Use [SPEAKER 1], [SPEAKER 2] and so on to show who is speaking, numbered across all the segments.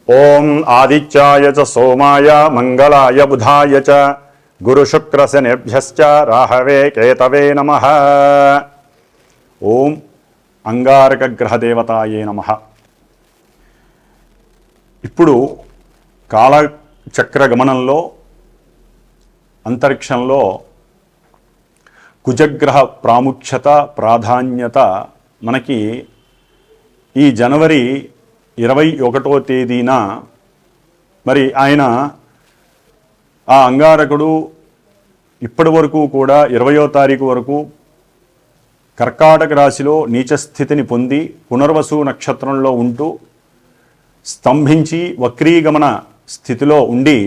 [SPEAKER 1] ఓం ఆదిత్యాయ చ సోమాయ మంగళాయ బుధాయ చ గురుశుక్రశనిభ్యశ్చ రాహవే కేతవే నమః. ఓం అంగారక గ్రహదేవతాయే నమః. ఇప్పుడు కాలచక్ర గమనంలో అంతరిక్షంలో కుజగ్రహ ప్రాముఖ్యత ప్రాధాన్యత మనకి ఈ జనవరి 21వ తేదీన మరి ఆయన ఆ అంగారకుడు ఇప్పటి వరకు కూడా 20వ తారీఖు వరకు కర్కాటక రాశిలో నీచస్థితిని పొంది పునర్వసు నక్షత్రంలో ఉంటూ స్తంభించి వక్రీగమన స్థితిలో ఉండి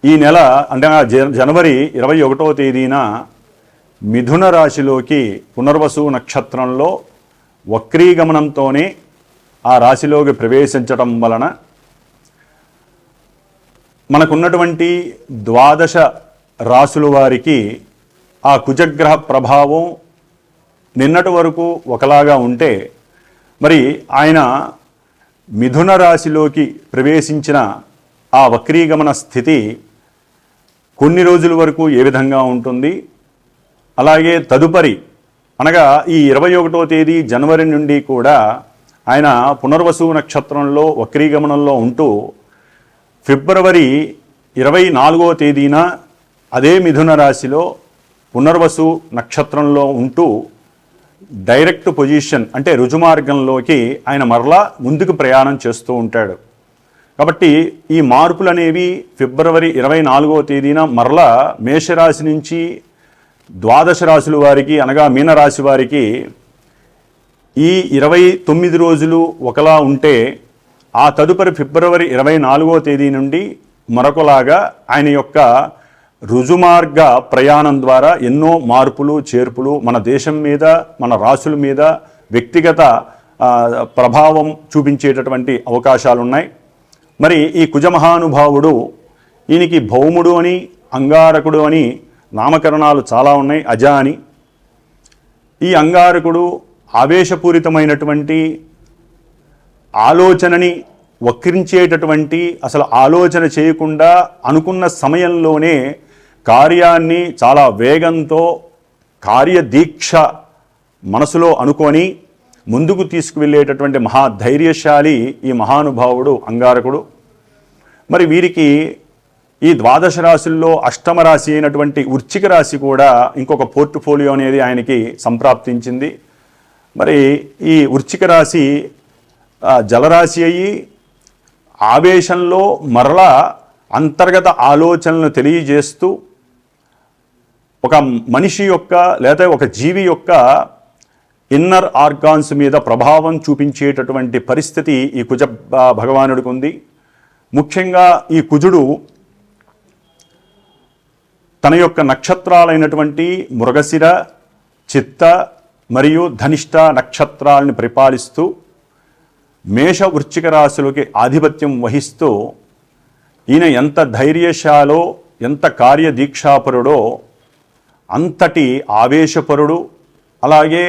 [SPEAKER 1] ఈ నెల అంటే జనవరి 21వ తేదీన మిథున రాశిలోకి పునర్వసు నక్షత్రంలో వక్రీగమనంతోనే ఆ రాశిలోకి ప్రవేశించడం వలన మనకున్నటువంటి 12 రాశుల వారికి ఆ కుజగ్రహ ప్రభావం నిన్నటి వరకు ఒకలాగా ఉంటే మరి ఆయన మిథున రాశిలోకి ప్రవేశించిన ఆ వక్రీగమన స్థితి కొన్ని రోజుల వరకు ఏ విధంగా ఉంటుంది, అలాగే తదుపరి అనగా ఈ 21వ తేదీ జనవరి నుండి కూడా ఆయన పునర్వసు నక్షత్రంలో వక్రీగమనంలో ఉంటూ ఫిబ్రవరి 24వ తేదీన అదే మిథున రాశిలో పునర్వసు నక్షత్రంలో ఉంటూ డైరెక్ట్ పొజిషన్ అంటే రుజుమార్గంలోకి ఆయన మరలా ముందుకు ప్రయాణం చేస్తూ ఉంటాడు. కాబట్టి ఈ మార్పులు అనేవి ఫిబ్రవరి 24వ తేదీన మరలా మేషరాశి నుంచి 12 రాశుల వారికి అనగా మీనరాశి వారికి ఈ 29 రోజులు ఒకలా ఉంటే ఆ తదుపరి ఫిబ్రవరి 24వ తేదీ నుండి మరొకలాగా ఆయన యొక్క రుజుమార్గ ప్రయాణం ద్వారా ఎన్నో మార్పులు చేర్పులు మన దేశం మీద మన రాశుల మీద వ్యక్తిగత ప్రభావం చూపించేటటువంటి అవకాశాలు ఉన్నాయి. మరి ఈ కుజమహానుభావుడు ఈయనకి భౌముడు అని అంగారకుడు అని నామకరణాలు చాలా ఉన్నాయి, అజ అని. ఈ అంగారకుడు ఆవేశపూరితమైనటువంటి ఆలోచనని వక్రించేటటువంటి అసలు ఆలోచన చేయకుండా అనుకున్న సమయంలోనే కార్యాన్ని చాలా వేగంతో కార్యదీక్ష మనసులో అనుకొని ముందుకు తీసుకువెళ్ళేటటువంటి మహాధైర్యశాలి ఈ మహానుభావుడు అంగారకుడు. మరి వీరికి ఈ 12 రాశుల్లో అష్టమ రాశి అయినటువంటి వృశ్చిక రాశి కూడా ఇంకొక పోర్ట్ఫోలియో అనేది ఆయనకి సంప్రాప్తించింది. మరి ఈ వృశ్చిక రాశి జలరాశి అయ్యి ఆవేశంలో మరలా అంతర్గత ఆలోచనలను తెలియజేస్తూ ఒక మనిషి యొక్క లేదా ఒక జీవి యొక్క ఇన్నర్ ఆర్గాన్స్ మీద ప్రభావం చూపించేటటువంటి పరిస్థితి ఈ కుజ భగవానుడికి ఉంది. ముఖ్యంగా ఈ కుజుడు తన యొక్క నక్షత్రాలైనటువంటి మృగశిర, చిత్త మరియు ధనిష్ట నక్షత్రాలను పరిపాలిస్తూ మేష వృశ్చిక రాశులకి ఆధిపత్యం వహిస్తూ ఈయన ఎంత ధైర్యశాలో ఎంత కార్యదీక్షాపరుడో అంతటి ఆవేశపరుడు. అలాగే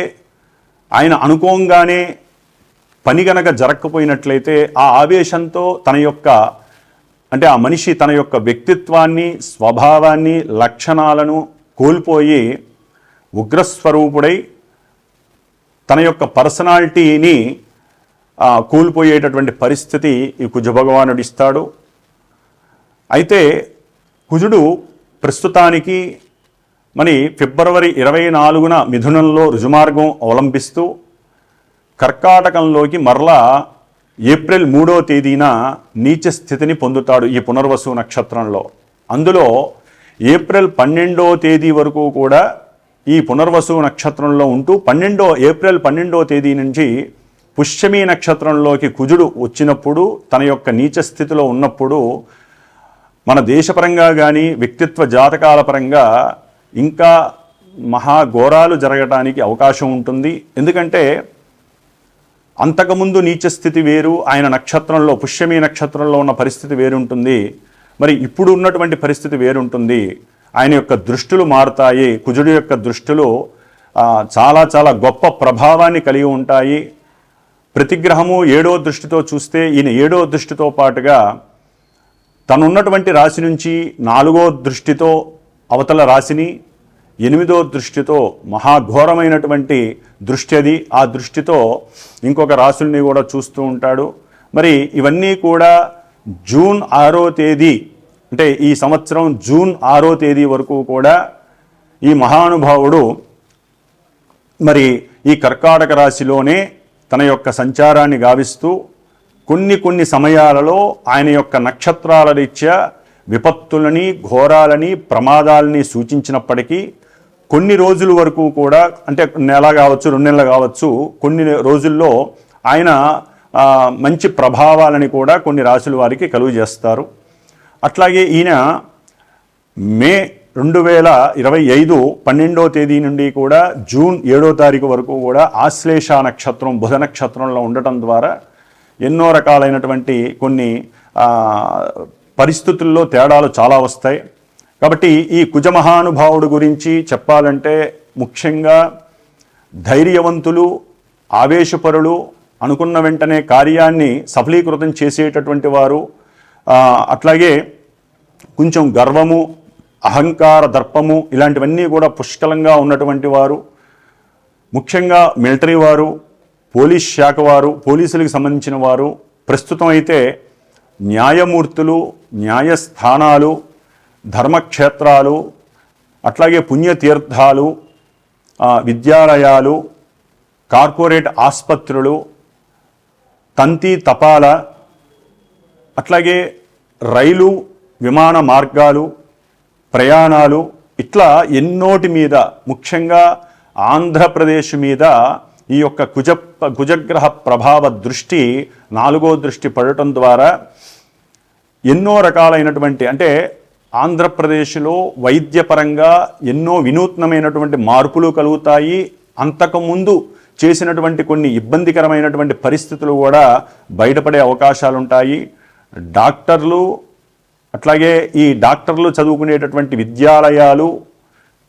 [SPEAKER 1] ఆయన అనుకోంగానే పని గనక జరగకపోయినట్లయితే ఆ ఆవేశంతో తన యొక్క అంటే ఆ మనిషి తన యొక్క వ్యక్తిత్వాన్ని స్వభావాన్ని లక్షణాలను కోల్పోయి ఉగ్రస్వరూపుడై తన యొక్క పర్సనాలిటీని కోల్పోయేటటువంటి పరిస్థితి ఈ కుజభగవానుడు ఇస్తాడు. అయితే కుజుడు ప్రస్తుతానికి మరి ఫిబ్రవరి 24న మిథునంలో రుజుమార్గం అవలంబిస్తూ కర్కాటకంలోకి మరలా ఏప్రిల్ 3వ తేదీన నీచ స్థితిని పొందుతాడు ఈ పునర్వసు నక్షత్రంలో. అందులో ఏప్రిల్ 12వ తేదీ వరకు కూడా ఈ పునర్వసు నక్షత్రంలో ఉంటూ ఏప్రిల్ 12వ తేదీ నుంచి పుష్యమీ నక్షత్రంలోకి కుజుడు వచ్చినప్పుడు తన యొక్క నీచ స్థితిలో ఉన్నప్పుడు మన దేశపరంగా కానీ వ్యక్తిత్వ జాతకాల పరంగా ఇంకా మహాఘోరాలు జరగటానికి అవకాశం ఉంటుంది. ఎందుకంటే అంతకుముందు నీచస్థితి వేరు, ఆయన నక్షత్రంలో పుష్యమీ నక్షత్రంలో ఉన్న పరిస్థితి వేరుంటుంది. మరి ఇప్పుడు ఉన్నటువంటి పరిస్థితి వేరుంటుంది. ఆయన యొక్క దృష్టులు మారుతాయి. కుజుడు యొక్క దృష్టులు చాలా చాలా గొప్ప ప్రభావాన్ని కలిగి ఉంటాయి. ప్రతి గ్రహము 7వ దృష్టితో చూస్తే ఈయన 7వ దృష్టితో పాటుగా తనున్నటువంటి రాశి నుంచి 4వ దృష్టితో అవతల రాశిని, 8వ దృష్టితో మహాఘోరమైనటువంటి దృష్టి అది, ఆ దృష్టితో ఇంకొక రాశుల్ని కూడా చూస్తూ ఉంటాడు. మరి ఇవన్నీ కూడా జూన్ 6వ తేదీ అంటే ఈ సంవత్సరం జూన్ 6వ తేదీ వరకు కూడా ఈ మహానుభావుడు మరి ఈ కర్కాటక రాశిలోనే తన యొక్క సంచారాన్ని గావిస్తూ కొన్ని సమయాలలో ఆయన యొక్క నక్షత్రాల రీత్యా విపత్తులని, ఘోరాలని, ప్రమాదాలని సూచించినప్పటికీ కొన్ని రోజుల వరకు కూడా, అంటే నెల కావచ్చు, 2 నెలలు కావచ్చు, కొన్ని రోజుల్లో ఆయన మంచి ప్రభావాలని కూడా కొన్ని రాశుల వారికి కలుగజేస్తారు. అట్లాగే ఈయన మే 2025 12వ తేదీ నుండి కూడా జూన్ 7వ తారీఖు వరకు కూడా ఆశ్లేష నక్షత్రం బుధ నక్షత్రంలో ఉండటం ద్వారా ఎన్నో రకాలైనటువంటి కొన్ని పరిస్థితుల్లో తేడాలు చాలా వస్తాయి. కాబట్టి ఈ కుజమహానుభావుడు గురించి చెప్పాలంటే ముఖ్యంగా ధైర్యవంతులు, ఆవేశపరులు, అనుకున్న వెంటనే కార్యాన్ని సఫలీకృతం చేసేటటువంటి వారు, అట్లాగే కొంచెం గర్వము, అహంకార, దర్పము ఇలాంటివన్నీ కూడా పుష్కలంగా ఉన్నటువంటి వారు, ముఖ్యంగా మిలిటరీ వారు, పోలీస్ శాఖ వారు, పోలీసులకు సంబంధించిన వారు, ప్రస్తుతం అయితే న్యాయమూర్తులు, న్యాయస్థానాలు, ధర్మక్షేత్రాలు, అట్లాగే పుణ్యతీర్థాలు, విద్యాలయాలు, కార్పొరేట్ ఆసుపత్రులు, తంతి తపాల, అట్లాగే రైలు, విమాన మార్గాలు, ప్రయాణాలు, ఇట్లా ఎన్నోటి మీద, ముఖ్యంగా ఆంధ్రప్రదేశ్ మీద ఈ యొక్క కుజగ్రహ ప్రభావ దృష్టి 4వ దృష్టి పడటం ద్వారా ఎన్నో రకాలైనటువంటి, అంటే ఆంధ్రప్రదేశ్లో వైద్యపరంగా ఎన్నో వినూత్నమైనటువంటి మార్పులు కలుగుతాయి. అంతకుముందు చేసినటువంటి కొన్ని ఇబ్బందికరమైనటువంటి పరిస్థితులు కూడా బయటపడే అవకాశాలు ఉంటాయి. డాక్టర్లు, అట్లాగే ఈ డాక్టర్లు చదువుకునేటటువంటి విద్యాలయాలు,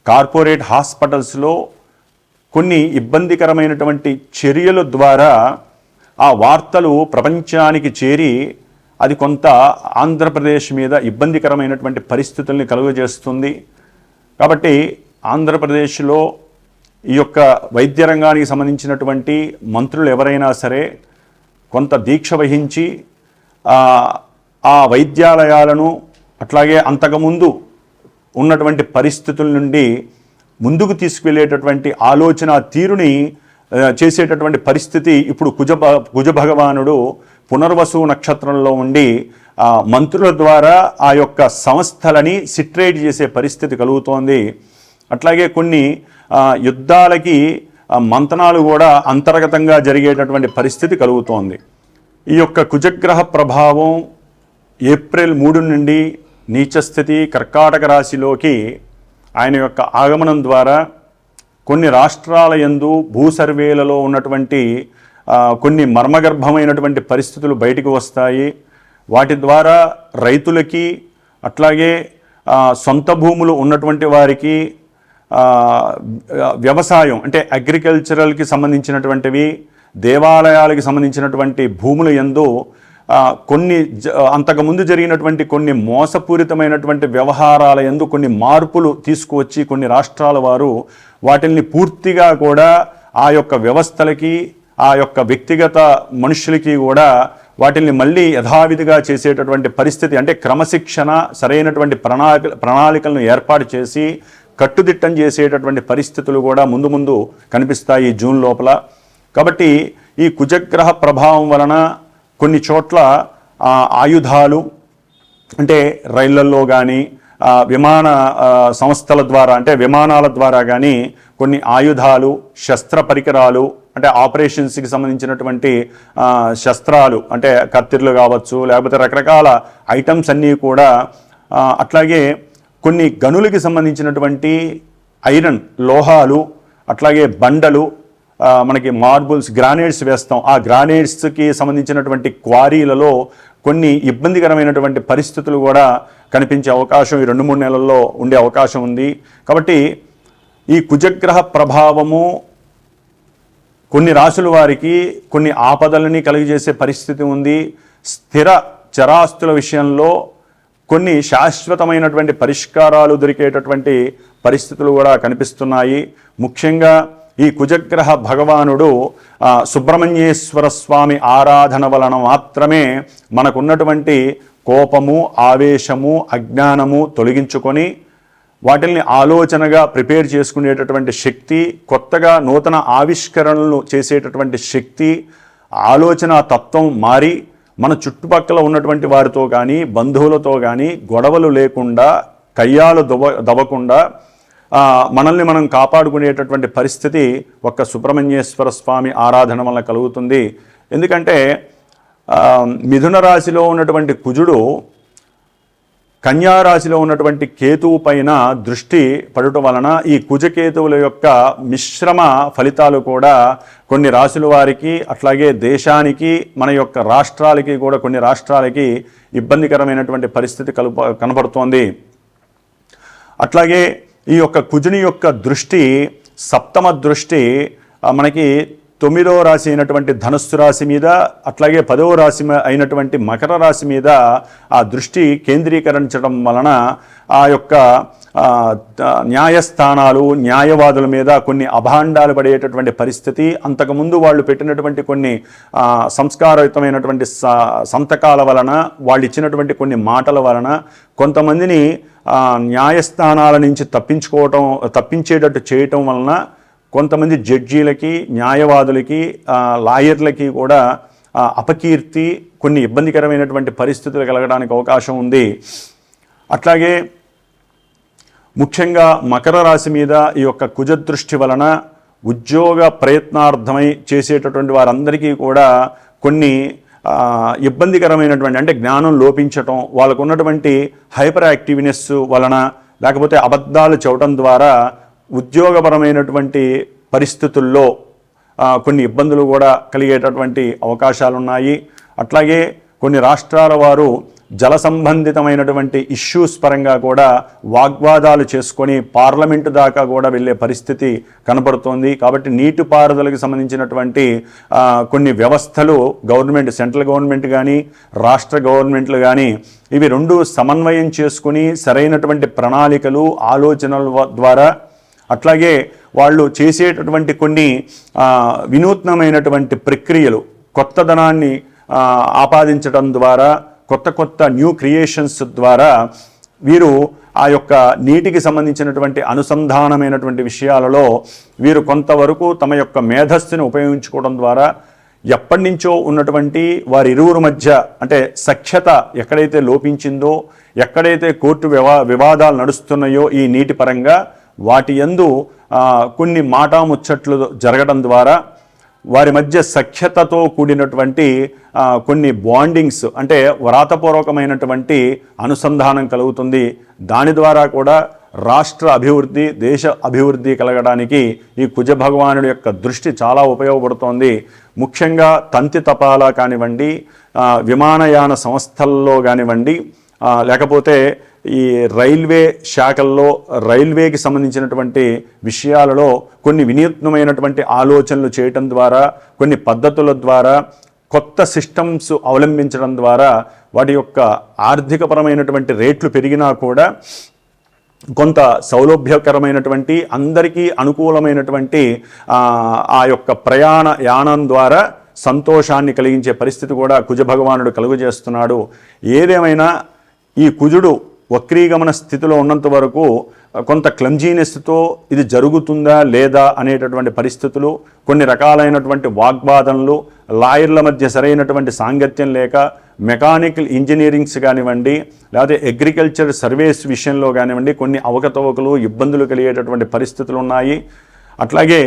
[SPEAKER 1] కార్పొరేట్ హాస్పిటల్స్లో కొన్ని ఇబ్బందికరమైనటువంటి చర్యల ద్వారా ఆ వార్తలు ప్రపంచానికి చేరి అది కొంత ఆంధ్రప్రదేశ్ మీద ఇబ్బందికరమైనటువంటి పరిస్థితుల్ని కలుగజేస్తుంది. కాబట్టి ఆంధ్రప్రదేశ్లో ఈ యొక్క వైద్య రంగానికి సంబంధించినటువంటి మంత్రులు ఎవరైనా సరే కొంత దీక్ష వహించి ఆ వైద్యాలయాలను, అట్లాగే అంతకుముందు ఉన్నటువంటి పరిస్థితుల నుండి ముందుకు తీసుకువెళ్ళేటటువంటి ఆలోచన తీరుని చేసేటటువంటి పరిస్థితి ఇప్పుడు కుజ భగవానుడు పునర్వసు నక్షత్రంలో ఉండి మంత్రుల ద్వారా ఆ యొక్క సంస్థలని సిట్రేట్ చేసే పరిస్థితి కలుగుతోంది. అట్లాగే కొన్ని యుద్ధాలకి మంతనాలు కూడా అంతర్గతంగా జరిగేటటువంటి పరిస్థితి కలుగుతోంది. ఈ యొక్క కుజగ్రహ ప్రభావం ఏప్రిల్ 3 నుండి నీచస్థితి కర్కాటక రాశిలోకి ఆయన యొక్క ఆగమనం ద్వారా కొన్ని రాష్ట్రాల యందు భూ సర్వేలలో ఉన్నటువంటి కొన్ని మర్మగర్భమైనటువంటి పరిస్థితులు బయటకు వస్తాయి. వాటి ద్వారా రైతులకి, అట్లాగే సొంత భూములు ఉన్నటువంటి వారికి, వ్యవసాయం అంటే అగ్రికల్చరల్కి సంబంధించినటువంటివి, దేవాలయాలకి సంబంధించినటువంటి భూముల యందు కొన్ని అంతకుముందు జరిగినటువంటి కొన్ని మోసపూరితమైనటువంటి వ్యవహారాల యందు కొన్ని మార్పులు తీసుకువచ్చి కొన్ని రాష్ట్రాల వారు వాటిని పూర్తిగా కూడా ఆ యొక్క వ్యవస్థలకి, ఆ యొక్క వ్యక్తిగత మనుషులకి కూడా వాటిని మళ్ళీ యథావిధిగా చేసేటటువంటి పరిస్థితి, అంటే క్రమశిక్షణ, సరైనటువంటి ప్రణాళికలను ఏర్పాటు చేసి కట్టుదిట్టం చేసేటటువంటి పరిస్థితులు కూడా ముందు ముందు కనిపిస్తాయి జూన్ లోపల. కాబట్టి ఈ కుజగ్రహ ప్రభావం వలన కొన్ని చోట్ల ఆయుధాలు, అంటే రైళ్లల్లో కానీ విమాన సంస్థల ద్వారా, అంటే విమానాల ద్వారా కానీ కొన్ని ఆయుధాలు, శస్త్ర పరికరాలు, అంటే ఆపరేషన్స్కి సంబంధించినటువంటి శస్త్రాలు, అంటే కత్తిర్లు కావచ్చు, లేకపోతే రకరకాల ఐటమ్స్ అన్నీ కూడా, అట్లాగే కొన్ని గనులకి సంబంధించినటువంటి ఐరన్ లోహాలు, అట్లాగే బండలు, మనకి మార్బుల్స్, గ్రానైట్స్ వేస్తాం, ఆ గ్రానైట్స్కి సంబంధించినటువంటి క్వారీలలో కొన్ని ఇబ్బందికరమైనటువంటి పరిస్థితులు కూడా కనిపించే అవకాశం ఈ 2-3 నెలల్లో ఉండే అవకాశం ఉంది. కాబట్టి ఈ కుజగ్రహ ప్రభావము కొన్ని రాశుల వారికి కొన్ని ఆపదలని కలిగజేసే పరిస్థితి ఉంది. స్థిర చరాస్తుల విషయంలో కొన్ని శాశ్వతమైనటువంటి పరిష్కారాలు దొరికేటటువంటి పరిస్థితులు కూడా కనిపిస్తున్నాయి. ముఖ్యంగా ఈ కుజగ్రహ భగవానుడు సుబ్రహ్మణ్యేశ్వర స్వామి ఆరాధన వలన మాత్రమే మనకున్నటువంటి కోపము, ఆవేశము, అజ్ఞానము తొలగించుకొని వాటిల్ని ఆలోచనగా ప్రిపేర్ చేసుకునేటటువంటి శక్తి, కొత్తగా నూతన ఆవిష్కరణలు చేసేటటువంటి శక్తి, ఆలోచన తత్వం మారి మన చుట్టుపక్కల ఉన్నటువంటి వారితో కానీ బంధువులతో కానీ గొడవలు లేకుండా, కయ్యాలు దవ్వకుండా మనల్ని మనం కాపాడుకునేటటువంటి పరిస్థితి ఒక్క సుబ్రహ్మణ్యేశ్వర స్వామి ఆరాధన వల్ల కలుగుతుంది. ఎందుకంటే మిథున రాశిలో ఉన్నటువంటి కుజుడు కన్యారాశిలో ఉన్నటువంటి కేతువు పైన దృష్టి పడటం వలన ఈ కుజకేతువుల యొక్క మిశ్రమ ఫలితాలు కూడా కొన్ని రాశుల వారికి, అట్లాగే దేశానికి, మన యొక్క రాష్ట్రాలకి కూడా కొన్ని రాష్ట్రాలకి ఇబ్బందికరమైనటువంటి పరిస్థితి కనబడుతోంది. అట్లాగే ఈ యొక్క కుజుని యొక్క దృష్టి, సప్తమ దృష్టి మనకి 9వ రాశి అయినటువంటి ధనుస్సు రాశి మీద, అట్లాగే 10వ రాశి అయినటువంటి మకర రాశి మీద ఆ దృష్టి కేంద్రీకరించడం వలన ఆ యొక్క న్యాయస్థానాలు, న్యాయవాదుల మీద కొన్ని అభాండాలు పడేటటువంటి పరిస్థితి, అంతకుముందు వాళ్ళు పెట్టినటువంటి కొన్ని సంస్కారయుతమైనటువంటి సంతకాల వలన, వాళ్ళు ఇచ్చినటువంటి కొన్ని మాటల వలన కొంతమందిని న్యాయస్థానాల నుంచి తప్పించేటట్టు చేయటం వలన కొంతమంది జడ్జీలకి, న్యాయవాదులకి, లాయర్లకి కూడా అపకీర్తి, కొన్ని ఇబ్బందికరమైనటువంటి పరిస్థితులు కలగడానికి అవకాశం ఉంది. అట్లాగే ముఖ్యంగా మకర రాశి మీద ఈ యొక్క కుజదృష్టి వలన ఉద్యోగ ప్రయత్నార్థమై చేసేటటువంటి వారందరికీ కూడా కొన్ని ఇబ్బందికరమైనటువంటి, అంటే జ్ఞానం లోపించటం, వాళ్ళకు ఉన్నటువంటి హైపర్ యాక్టివ్నెస్ వలన, లేకపోతే అబద్ధాలు చెప్పడం ద్వారా ఉద్యోగపరమైనటువంటి పరిస్థితుల్లో కొన్ని ఇబ్బందులు కూడా కలిగేటటువంటి అవకాశాలు ఉన్నాయి. అట్లాగే కొన్ని రాష్ట్రాల వారు జల సంబంధితమైనటువంటి ఇష్యూస్ పరంగా కూడా వాగ్వాదాలు చేసుకొని పార్లమెంటు దాకా కూడా వెళ్ళే పరిస్థితి కనబడుతోంది. కాబట్టి నీటిపారుదలకు సంబంధించినటువంటి కొన్ని వ్యవస్థలు గవర్నమెంట్, సెంట్రల్ గవర్నమెంట్ కానీ రాష్ట్ర గవర్నమెంట్లు కానీ ఇవి రెండు సమన్వయం చేసుకుని సరైనటువంటి ప్రణాళికలు, ఆలోచనల ద్వారా, అట్లాగే వాళ్ళు చేసేటటువంటి కొన్ని వినూత్నమైనటువంటి ప్రక్రియలు, కొత్తదనాన్ని ఆపాదించడం ద్వారా, కొత్త న్యూ క్రియేషన్స్ ద్వారా వీరు ఆ యొక్క నీటికి సంబంధించినటువంటి అనుసంధానమైనటువంటి విషయాలలో వీరు కొంతవరకు తమ యొక్క మేధస్సును ఉపయోగించుకోవడం ద్వారా ఎప్పటి నుంచో ఉన్నటువంటి వారి ఇరువురు మధ్య, అంటే సఖ్యత ఎక్కడైతే లోపించిందో, ఎక్కడైతే కోర్టు వివాదాలు నడుస్తున్నాయో ఈ నీటి పరంగా, వాటి యందు కొన్ని మాటాముచ్చట్లు జరగడం ద్వారా వారి మధ్య సఖ్యతతో కూడినటువంటి కొన్ని బాండింగ్స్, అంటే వ్రాతపూర్వకమైనటువంటి అనుసంధానం కలుగుతుంది. దాని ద్వారా కూడా రాష్ట్ర అభివృద్ధి, దేశ అభివృద్ధి కలగడానికి ఈ కుజ భగవానుడి యొక్క దృష్టి చాలా ఉపయోగపడుతోంది. ముఖ్యంగా తంతి తపాలా కానివ్వండి, విమానయాన సంస్థల్లో కానివ్వండి, లేకపోతే ఈ రైల్వే శాఖల్లో రైల్వేకి సంబంధించినటువంటి విషయాలలో కొన్ని వినూత్నమైనటువంటి ఆలోచనలు చేయటం ద్వారా, కొన్ని పద్ధతుల ద్వారా, కొత్త సిస్టమ్స్ అవలంబించడం ద్వారా వాటి యొక్క ఆర్థికపరమైనటువంటి రేట్లు పెరిగినా కూడా కొంత సౌలభ్యకరమైనటువంటి, అందరికీ అనుకూలమైనటువంటి ఆ యొక్క ప్రయాణ యానం ద్వారా సంతోషాన్ని కలిగించే పరిస్థితి కూడా కుజ భగవానుడు కలుగజేస్తున్నాడు. ఏదేమైనా ఈ కుజుడు వక్రీగమన స్థితిలో ఉన్నంత వరకు కొంత క్లమ్జీనెస్తో ఇది జరుగుతుందా లేదా అనేటటువంటి పరిస్థితులు, కొన్ని రకాలైనటువంటి వాగ్వాదనలు, లాయర్ల మధ్య సరైనటువంటి సాంగత్యం లేక, మెకానికల్ ఇంజనీరింగ్స్ కానివ్వండి, లేకపోతే అగ్రికల్చర్ సర్వీస్ విషయంలో కానివ్వండి కొన్ని అవకతవకలు, ఇబ్బందులు కలిగేటటువంటి పరిస్థితులు ఉన్నాయి. అట్లాగే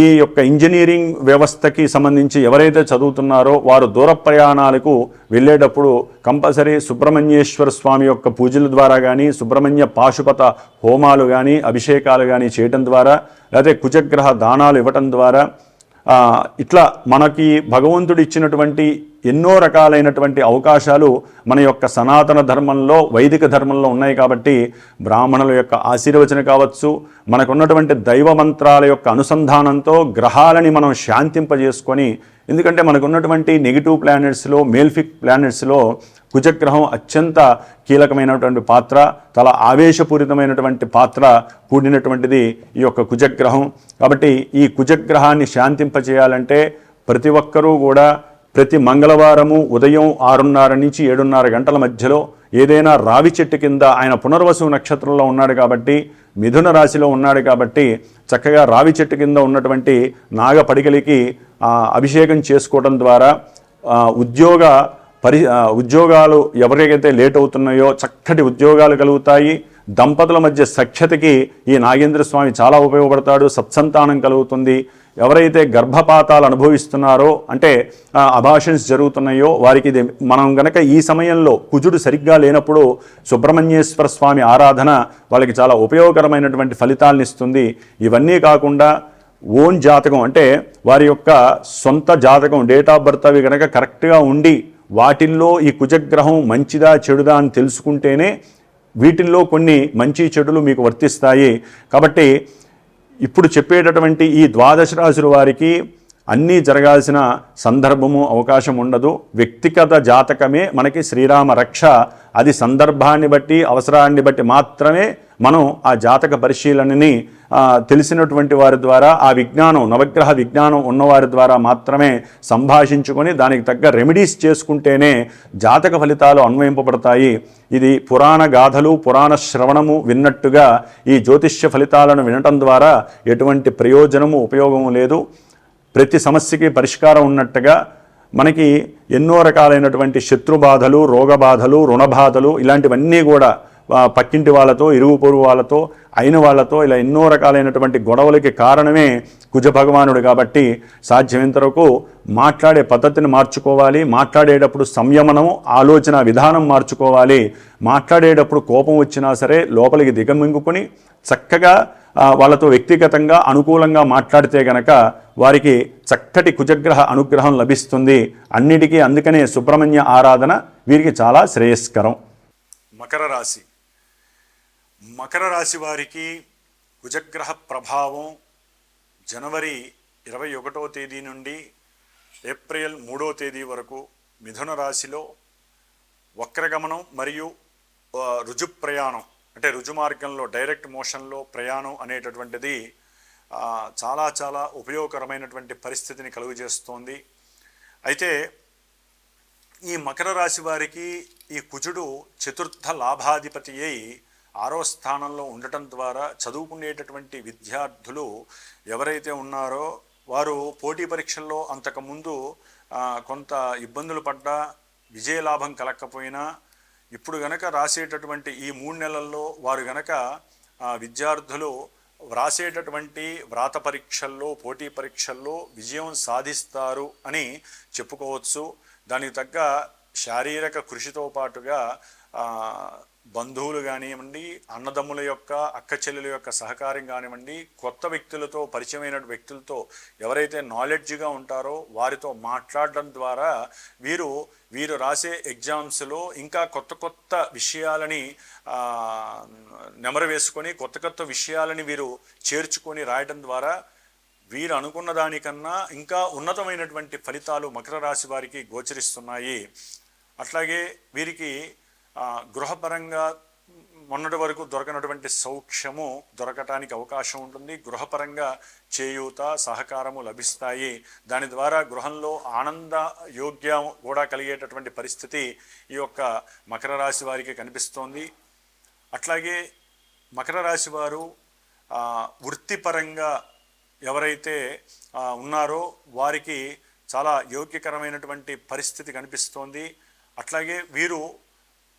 [SPEAKER 1] ఈ యొక్క ఇంజనీరింగ్ వ్యవస్థకి సంబంధించి ఎవరైతే చదువుతున్నారో వారు దూర ప్రయాణాలకు వెళ్ళేటప్పుడు కంపల్సరీ సుబ్రహ్మణ్యేశ్వర స్వామి యొక్క పూజల ద్వారా కానీ, సుబ్రహ్మణ్య పాశుపత హోమాలు కానీ, అభిషేకాలు కానీ చేయటం ద్వారా, లేకపోతే కుజగ్రహ దానాలు ఇవ్వటం ద్వారా, ఇట్లా మనకి భగవంతుడు ఇచ్చినటువంటి ఎన్నో రకాలైనటువంటి అవకాశాలు మన యొక్క సనాతన ధర్మంలో, వైదిక ధర్మంలో ఉన్నాయి. కాబట్టి బ్రాహ్మణుల యొక్క ఆశీర్వచన కావచ్చు, మనకున్నటువంటి దైవ మంత్రాల యొక్క అనుసంధానంతో గ్రహాలని మనం శాంతింపజేసుకొని, ఎందుకంటే మనకున్నటువంటి నెగిటివ్ ప్లానెట్స్లో, మేల్ఫిక్ ప్లానెట్స్లో కుజగ్రహం అత్యంత కీలకమైనటువంటి పాత్ర, చాలా ఆవేశపూరితమైనటువంటి పాత్ర కూడినటువంటిది ఈ యొక్క కుజగ్రహం. కాబట్టి ఈ కుజగ్రహాన్ని శాంతింపజేయాలంటే ప్రతి ఒక్కరూ కూడా ప్రతి మంగళవారము ఉదయం 6:30 నుంచి 7:30 గంటల మధ్యలో ఏదైనా రావి చెట్టు కింద, ఆయన పునర్వసు నక్షత్రంలో ఉన్నాడు కాబట్టి, మిథున రాశిలో ఉన్నాడు కాబట్టి, చక్కగా రావి చెట్టు కింద ఉన్నటువంటి నాగపడికలికి అభిషేకం చేసుకోవడం ద్వారా ఉద్యోగాలు ఎవరికైతే లేట్ అవుతున్నాయో చక్కటి ఉద్యోగాలు కలుగుతాయి. దంపతుల మధ్య సఖ్యతకి ఈ నాగేంద్ర స్వామి చాలా ఉపయోగపడతాడు. సత్సంతానం కలుగుతుంది. ఎవరైతే గర్భపాతాలు అనుభవిస్తున్నారో, అంటే అబార్షన్స్ జరుగుతున్నాయో వారికి ఇది మనం గనక ఈ సమయంలో కుజుడు సరిగ్గా లేనప్పుడు సుబ్రహ్మణ్యేశ్వర స్వామి ఆరాధన వాళ్ళకి చాలా ఉపయోగకరమైనటువంటి ఫలితాలను ఇస్తుంది. ఇవన్నీ కాకుండా ఓన్ జాతకం, అంటే వారి యొక్క సొంత జాతకం, డేట్ ఆఫ్ బర్త్ అవి కనుక కరెక్ట్గా ఉండి వాటిల్లో ఈ కుజగ్రహం మంచిదా చెడుదా అని తెలుసుకుంటేనే వీటిల్లో కొన్ని మంచి చెడులు మీకు వర్తిస్తాయి. కాబట్టి ఇప్పుడు చెప్పేటటువంటి ఈ ద్వాదశ రాశుల వారికి అన్నీ జరగాల్సిన సందర్భము, అవకాశం ఉండదు. వ్యక్తిగత జాతకమే మనకి శ్రీరామ రక్ష. అది సందర్భాన్ని బట్టి, అవసరాన్ని బట్టి మాత్రమే మనం ఆ జాతక పరిశీలనని తెలిసినటువంటి వారి ద్వారా, ఆ విజ్ఞానం, నవగ్రహ విజ్ఞానం ఉన్నవారి ద్వారా మాత్రమే సంభాషించుకొని దానికి తగ్గ రెమెడీస్ చేసుకుంటేనే జాతక ఫలితాలు అన్వయింపబడతాయి. ఇది పురాణ గాథలు, పురాణ శ్రవణము విన్నట్టుగా ఈ జ్యోతిష్య ఫలితాలను వినటం ద్వారా ఎటువంటి ప్రయోజనము, ఉపయోగము లేదు. ప్రతి సమస్యకి పరిష్కారం ఉన్నట్టుగా మనకి ఎన్నో రకాలైనటువంటి శత్రుబాధలు, రోగబాధలు, రుణబాధలు ఇలాంటివన్నీ కూడా పక్కింటి వాళ్ళతో, ఇరుగు పొరుగు వాళ్ళతో, అయిన వాళ్ళతో ఇలా ఎన్నో రకాలైనటువంటి గొడవలకి కారణమే కుజ భగవానుడు. కాబట్టి సాధ్యమైనంత వరకు మాట్లాడే పద్ధతిని మార్చుకోవాలి. మాట్లాడేటప్పుడు సంయమనం, ఆలోచన విధానం మార్చుకోవాలి. మాట్లాడేటప్పుడు కోపం వచ్చినా సరే లోపలికి దిగమింగుకొని చక్కగా వాళ్ళతో వ్యక్తిగతంగా అనుకూలంగా మాట్లాడితే గనక వారికి చక్కటి కుజగ్రహ అనుగ్రహం లభిస్తుంది. అన్నిటికీ అందుకనే సుబ్రహ్మణ్య ఆరాధన వీరికి చాలా శ్రేయస్కరం. మకర రాశి వారికి కుజగ్రహ ప్రభావం జనవరి 21వ తేదీ నుండి ఏప్రిల్ 3వ తేదీ వరకు మిథున రాశిలో వక్రగమనం మరియు రుజు ప్రయాణం, అంటే రుజు మార్గంలో డైరెక్ట్ మోషన్లో ప్రయాణం అనేటటువంటిది చాలా చాలా ఉపయోగకరమైనటువంటి పరిస్థితిని కలుగజేస్తోంది. అయితే ఈ మకర రాశి వారికి ఈ కుజుడు చతుర్థ లాభాధిపతి అయి 6వ స్థానంలో ఉండటం ద్వారా చదువుకునేటటువంటి విద్యార్థులు ఎవరైతే ఉన్నారో వారు పోటీ పరీక్షల్లో అంతకుముందు కొంత ఇబ్బందులు పడ్డా, విజయలాభం కలగకపోయినా ఇప్పుడు గనక రాసేటటువంటి ఈ 3 నెలల్లో వారు గనక విద్యార్థులు వ్రాసేటటువంటి వ్రాత పరీక్షల్లో, పోటీ పరీక్షల్లో విజయం సాధిస్తారు అని చెప్పుకోవచ్చు. దానికి తగ్గ శారీరక కృషితో పాటుగా బంధువులు కానివ్వండి, అన్నదమ్ముల యొక్క, అక్క చెల్లెల యొక్క సహకారం కానివ్వండి, కొత్త వ్యక్తులతో, పరిచయమైన వ్యక్తులతో ఎవరైతే నాలెడ్జ్గా ఉంటారో వారితో మాట్లాడడం ద్వారా వీరు రాసే ఎగ్జామ్స్లో ఇంకా కొత్త కొత్త విషయాలని నెమరు వేసుకొని, కొత్త కొత్త విషయాలని వీరు చేర్చుకొని రాయడం ద్వారా వీరు అనుకున్న దానికన్నా ఇంకా ఉన్నతమైనటువంటి ఫలితాలు మకర రాశి వారికి గోచరిస్తున్నాయి. అట్లాగే వీరికి గృహపరంగా మొన్నటి వరకు దొరకనటువంటి సౌఖ్యము దొరకటానికి అవకాశం ఉంటుంది. గృహపరంగా చేయూత, సహకారము లభిస్తాయి. దాని ద్వారా గృహంలో ఆనంద యోగ్యం కూడా కలిగేటటువంటి పరిస్థితి ఈ యొక్క మకర రాశి వారికి కనిపిస్తోంది. అట్లాగే మకర రాశి వారు వృత్తిపరంగా ఎవరైతే ఉన్నారో వారికి చాలా యోగ్యకరమైనటువంటి పరిస్థితి కనిపిస్తోంది. అట్లాగే వీరు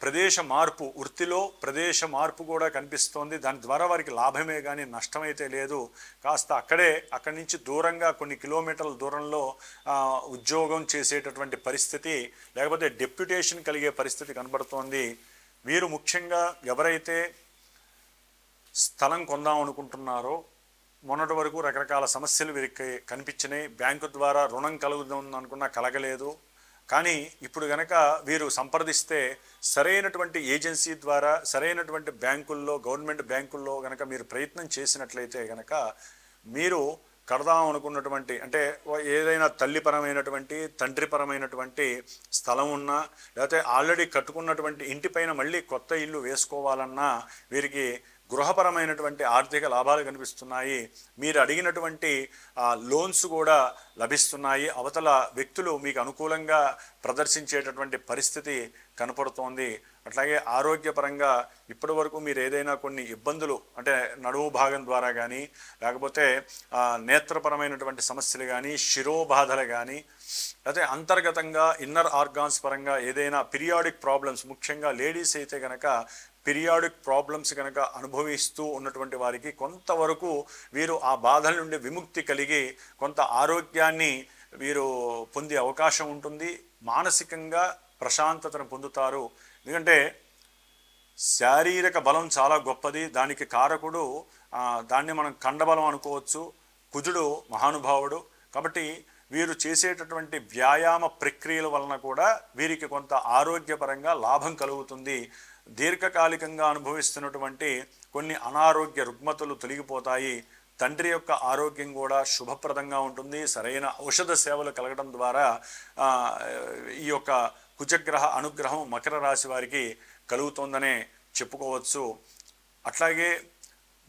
[SPEAKER 1] ప్రదేశ మార్పు, వృత్తిలో ప్రదేశ మార్పు కూడా కనిపిస్తోంది. దాని ద్వారా వారికి లాభమే కానీ నష్టమైతే లేదు. కాస్త అక్కడి నుంచి దూరంగా కొన్ని కిలోమీటర్ల దూరంలో ఉద్యోగం చేసేటటువంటి పరిస్థితి, లేకపోతే డెప్యుటేషన్ కలిగే పరిస్థితి కనబడుతోంది. వీరు ముఖ్యంగా ఎవరైతే స్థలం కొందాం అనుకుంటున్నారో మొన్నటి వరకు రకరకాల సమస్యలు వీరికి కనిపించినాయి. బ్యాంకు ద్వారా రుణం కలుగుతుంది అనుకున్నా కలగలేదు. కానీ ఇప్పుడు గనక వీరు సంప్రదిస్తే సరైనటువంటి ఏజెన్సీ ద్వారా సరైనటువంటి బ్యాంకుల్లో, గవర్నమెంట్ బ్యాంకుల్లో గనక మీరు ప్రయత్నం చేసినట్లయితే గనక మీరు కడదాం అనుకున్నటువంటి, అంటే ఏదైనా తల్లిపరమైనటువంటి, తండ్రిపరమైనటువంటి స్థలం ఉన్నా, లేకపోతే ఆల్రెడీ కట్టుకున్నటువంటి ఇంటిపైన మళ్ళీ కొత్త ఇల్లు వేసుకోవాలన్నా వీరికి గృహపరమైనటువంటి ఆర్థిక లాభాలు కనిపిస్తున్నాయి. మీరు అడిగినటువంటి లోన్స్ కూడా లభిస్తున్నాయి. అవతల వ్యక్తులు మీకు అనుకూలంగా ప్రదర్శించేటటువంటి పరిస్థితి కనపడుతోంది. అట్లాగే ఆరోగ్యపరంగా ఇప్పటి వరకు మీరు ఏదైనా కొన్ని ఇబ్బందులు, అంటే నడుము భాగం ద్వారా కానీ, లేకపోతే నేత్రపరమైనటువంటి సమస్యలు కానీ, శిరోబాధలు కానీ, లేకపోతే అంతర్గతంగా ఇన్నర్ ఆర్గాన్స్ పరంగా ఏదైనా పీరియాడిక్ ప్రాబ్లమ్స్, ముఖ్యంగా లేడీస్ అయితే కనుక పీరియాడిక్ ప్రాబ్లమ్స్ కనుక అనుభవిస్తూ ఉన్నటువంటి వారికి కొంతవరకు వీరు ఆ బాధల నుండి విముక్తి కలిగి కొంత ఆరోగ్యాన్ని వీరు పొందే అవకాశం ఉంటుంది. మానసికంగా ప్రశాంతతను పొందుతారు. ఎందుకంటే శారీరక బలం చాలా గొప్పది. దానికి కారకుడు దాన్ని మనం కండబలం అనుకోవచ్చు. కుజుడు మహానుభావుడు. కాబట్టి వీరు చేసేటటువంటి వ్యాయామ ప్రక్రియల వలన కూడా వీరికి కొంత ఆరోగ్యపరంగా లాభం కలుగుతుంది. దీర్ఘకాలికంగా అనుభవిస్తున్నటువంటి కొన్ని అనారోగ్య రుగ్మతలు తొలగిపోతాయి. తండ్రి యొక్క ఆరోగ్యం కూడా శుభప్రదంగా ఉంటుంది. సరైన ఔషధ సేవలు కలగడం ద్వారా ఈ యొక్క కుజగ్రహ అనుగ్రహం మకర రాశి వారికి కలుగుతుందనే చెప్పుకోవచ్చు. అట్లాగే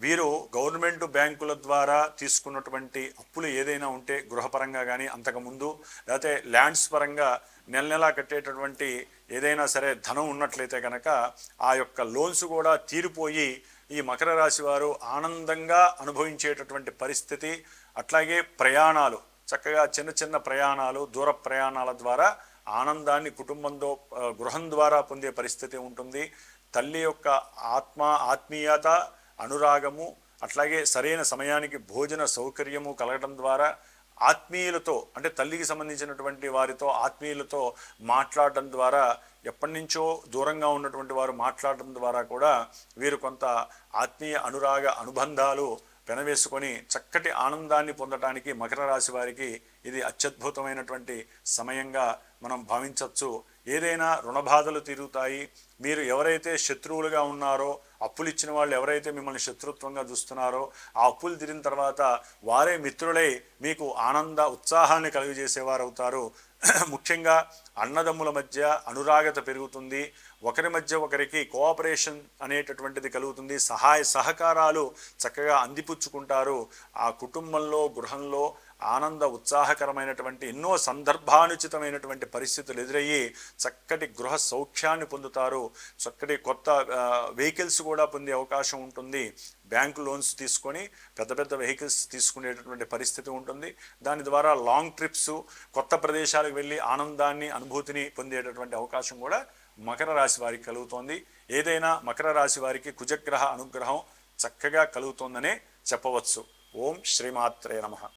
[SPEAKER 1] వీరు గవర్నమెంట్ బ్యాంకుల ద్వారా తీసుకున్నటువంటి అప్పులు ఏదైనా ఉంటే గృహపరంగా కానీ, అంతకుముందు లేకపోతే ల్యాండ్స్ పరంగా నెల నెలా కట్టేటటువంటి ఏదైనా సరే ధనం ఉన్నట్లయితే కనుక ఆ యొక్క లోన్స్ కూడా తీరిపోయి ఈ మకర రాశి వారు ఆనందంగా అనుభవించేటటువంటి పరిస్థితి. అట్లాగే ప్రయాణాలు, చక్కగా చిన్న చిన్న ప్రయాణాలు, దూర ప్రయాణాల ద్వారా ఆనందాన్ని కుటుంబంతో, గృహం ద్వారా పొందే పరిస్థితి ఉంటుంది. తల్లి యొక్క ఆత్మీయత, అనురాగము, అట్లాగే సరైన సమయానికి భోజన సౌకర్యము కలగడం ద్వారా ఆత్మీయులతో, అంటే తల్లికి సంబంధించినటువంటి వారితో ఆత్మీయులతో మాట్లాడడం ద్వారా, ఎప్పటి నుంచో దూరంగా ఉన్నటువంటి వారు మాట్లాడడం ద్వారా కూడా వీరు కొంత ఆత్మీయ అనురాగ అనుబంధాలు పెనవేసుకొని చక్కటి ఆనందాన్ని పొందడానికి మకర రాశి వారికి ఇది అత్యద్భుతమైనటువంటి సమయంగా మనం భావించవచ్చు. ఏదైనా రుణబాధలు తీరుతాయి. మీరు ఎవరైతే శత్రువులుగా ఉన్నారో, అప్పులు ఇచ్చిన వాళ్ళు ఎవరైతే మిమ్మల్ని శత్రుత్వంగా చూస్తున్నారో, ఆ అప్పులు తీరిన తర్వాత వారే మిత్రులై మీకు ఆనంద ఉత్సాహాన్ని కలుగజేసేవారు అవుతారు. ముఖ్యంగా అన్నదమ్ముల మధ్య అనురాగత పెరుగుతుంది. ఒకరి మధ్య ఒకరికి కోఆపరేషన్ అనేటటువంటిది కలుగుతుంది. సహాయ సహకారాలు చక్కగా అందిపుచ్చుకుంటారు. ఆ కుటుంబంలో, గృహంలో ఆనంద ఉత్సాహకరమైనటువంటి ఎన్నో సందర్భానుచితమైనటువంటి పరిస్థితులు ఎదురయ్యి చక్కటి గృహ సౌఖ్యాన్ని పొందుతారు. చక్కటి కొత్త వెహికల్స్ కూడా పొందే అవకాశం ఉంటుంది. బ్యాంకు లోన్స్ తీసుకొని పెద్ద పెద్ద వెహికల్స్ తీసుకునేటటువంటి పరిస్థితి ఉంటుంది. దాని ద్వారా లాంగ్ ట్రిప్స్, కొత్త ప్రదేశాలకు వెళ్ళి ఆనందాన్ని, అనుభూతిని పొందేటటువంటి అవకాశం కూడా మకర రాశి వారికి కలుగుతోంది. ఏదైనా మకర రాశి వారికి కుజగ్రహ అనుగ్రహం చక్కగా కలుగుతోందనే చెప్పవచ్చు. ఓం శ్రీమాత్రే నమః.